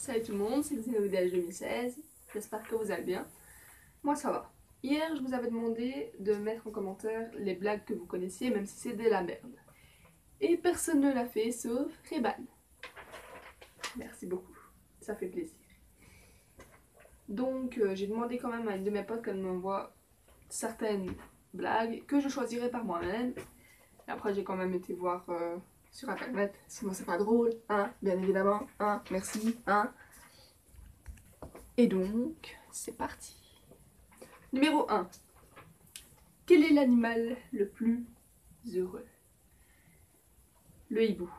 Salut tout le monde, c'est Xénovidage 2016, j'espère que vous allez bien. Moi ça va. Hier je vous avais demandé de mettre en commentaire les blagues que vous connaissiez, même si c'est de la merde. Et personne ne l'a fait sauf Reban. Merci beaucoup, ça fait plaisir. Donc j'ai demandé quand même à une de mes potes qu'elle m'envoie certaines blagues que je choisirai par moi-même. Et après j'ai quand même été voir sur internet, sinon c'est pas drôle, hein, bien évidemment, hein, merci, hein. Et donc, c'est parti. Numéro 1. Quel est l'animal le plus heureux? Le hibou,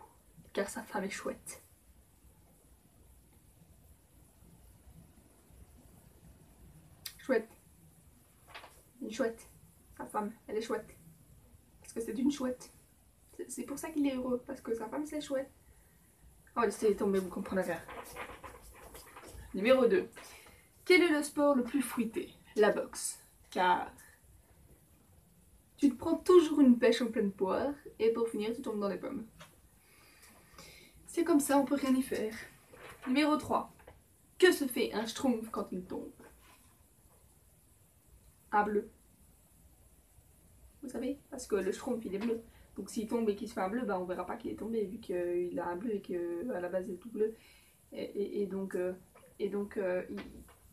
car sa femme est chouette. Chouette. Une chouette. Sa femme, elle est chouette. Parce que c'est une chouette. C'est pour ça qu'il est heureux, parce que sa femme c'est chouette. Oh, laissez tomber, vous comprenez rien. Numéro 2. Quel est le sport le plus fruité? La boxe. Car tu te prends toujours une pêche en pleine poire et pour finir tu tombes dans les pommes. C'est comme ça, on peut rien y faire. Numéro 3. Que se fait un schtroumpf quand il tombe? Un bleu. Vous savez? Parce que le schtroumpf il est bleu. Donc s'il tombe et qu'il se fait un bleu, bah on verra pas qu'il est tombé vu qu'il a un bleu et qu'à la base il est tout bleu. Et donc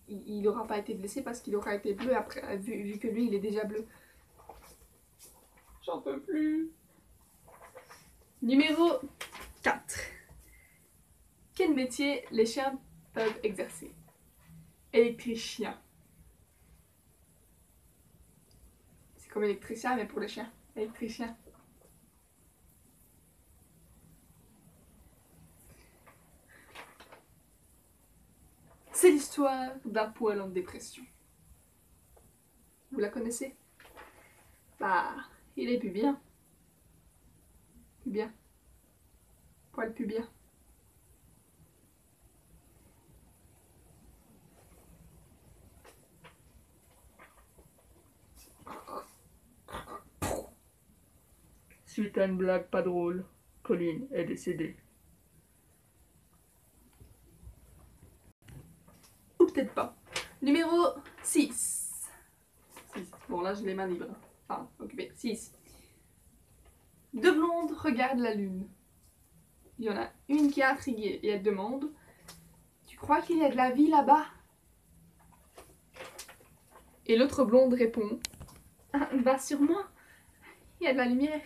il n'aura pas été blessé parce qu'il aura été bleu après, vu que lui il est déjà bleu. J'en peux plus. Numéro 4. Quel métier les chiens peuvent exercer? Électricien. C'est comme électricien mais pour les chiens. Électricien. C'est l'histoire d'un poil en dépression. Vous la connaissez? Bah, il est pubien. Pubien. Poil pubien. Suite à une blague pas drôle, Colline est décédée. Ou peut-être pas. Numéro 6. Bon là je l'ai main libre. Enfin, occupé. 6. Deux blondes regardent la lune. Il y en a une qui est intriguée et elle demande: tu crois qu'il y a de la vie là-bas? Et l'autre blonde répond: ah, bah sûrement, il y a de la lumière.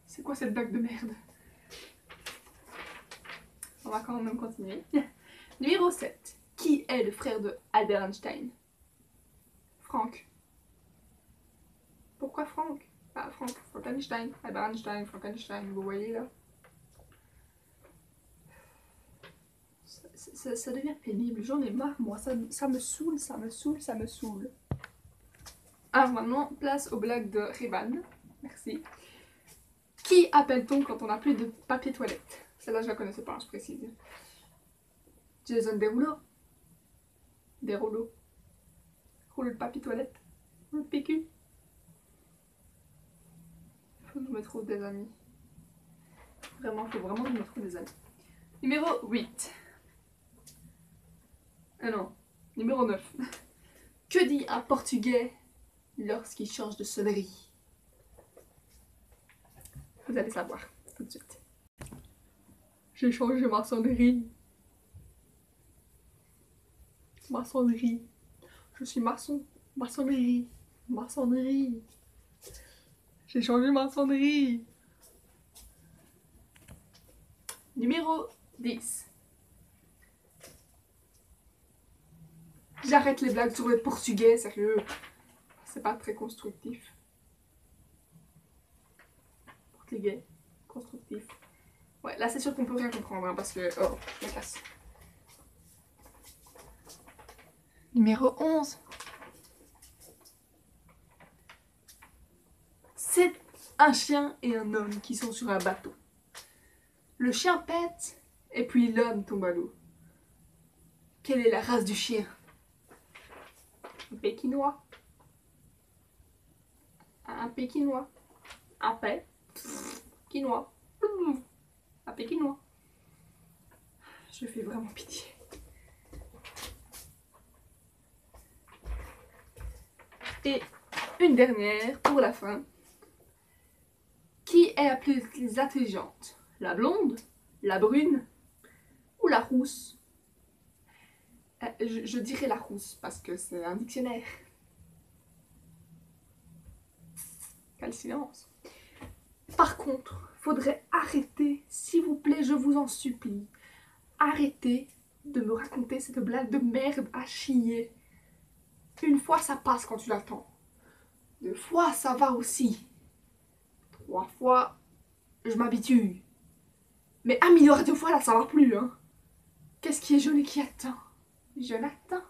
C'est quoi cette blague de merde? On va quand même continuer. Numéro 7. Qui est le frère de Albert Einstein? Frank. Pourquoi Frank? Bah Frank Einstein. Albert Einstein, Frank Einstein, vous voyez là? Ça devient pénible, j'en ai marre moi, ça me saoule, ça me saoule, ça me saoule. Alors maintenant, place aux blagues de Reban. Merci. Qui appelle-t-on quand on n'a plus de papier toilette? Celle-là je la connaissais pas, je précise. Jason Derulo. Derulo. Rouleau de papier toilette. Rouleau de PQ. Faut que je me trouve des amis. Vraiment, faut vraiment que je me trouve des amis. Numéro 8. Ah non, numéro 9. Que dit un Portugais lorsqu'il change de sonnerie? Vous allez savoir tout de suite. J'ai changé ma sonnerie. Maçonnerie. Je suis maçon. Maçonnerie. Maçonnerie. J'ai changé ma sonnerie. Numéro 10. J'arrête les blagues sur le portugais, sérieux. C'est pas très constructif. Portugais. Constructif. Ouais, là c'est sûr qu'on peut rien comprendre hein, parce que... Oh, je me casse. Numéro 11. C'est un chien et un homme qui sont sur un bateau. Le chien pète et puis l'homme tombe à l'eau. Quelle est la race du chien? Un pékinois. Un pékinois. Un pékinois. Un pékinois. Je fais vraiment pitié. Et une dernière pour la fin. Qui est la plus intelligente? La blonde, la brune ou la rousse? Je dirais la rousse parce que c'est un dictionnaire. Quel silence. Par contre, faudrait arrêter, s'il vous plaît, je vous en supplie. Arrêtez de me raconter cette blague de merde à chier. Une fois ça passe quand tu l'attends. 2 fois ça va aussi. 3 fois je m'habitue. Mais 1 milliard de fois là ça va plus hein. Qu'est-ce qui est jeune et qui attend? Jonathan.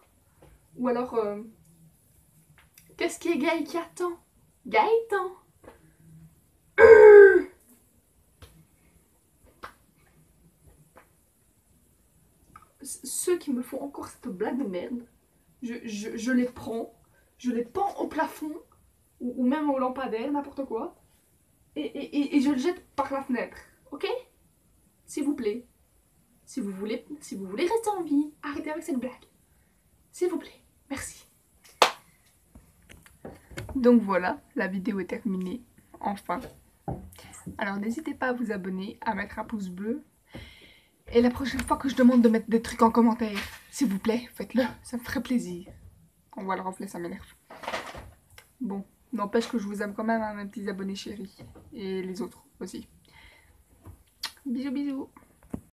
Ou alors qu'est-ce qui est gay et qui attend? Gaëtan. Ceux qui me font encore cette blague de merde, je les prends, je les pends au plafond ou même au lampadaire, n'importe quoi, et je le jette par la fenêtre, ok? S'il vous plaît. Si vous voulez rester en vie, arrêtez avec cette blague. S'il vous plaît. Merci. Donc voilà, la vidéo est terminée. Enfin. Alors n'hésitez pas à vous abonner, à mettre un pouce bleu. Et la prochaine fois que je demande de mettre des trucs en commentaire, s'il vous plaît, faites-le. Ça me ferait plaisir. On voit le reflet, ça m'énerve. Bon, n'empêche que je vous aime quand même, hein, mes petits abonnés chéris. Et les autres aussi. Bisous, bisous.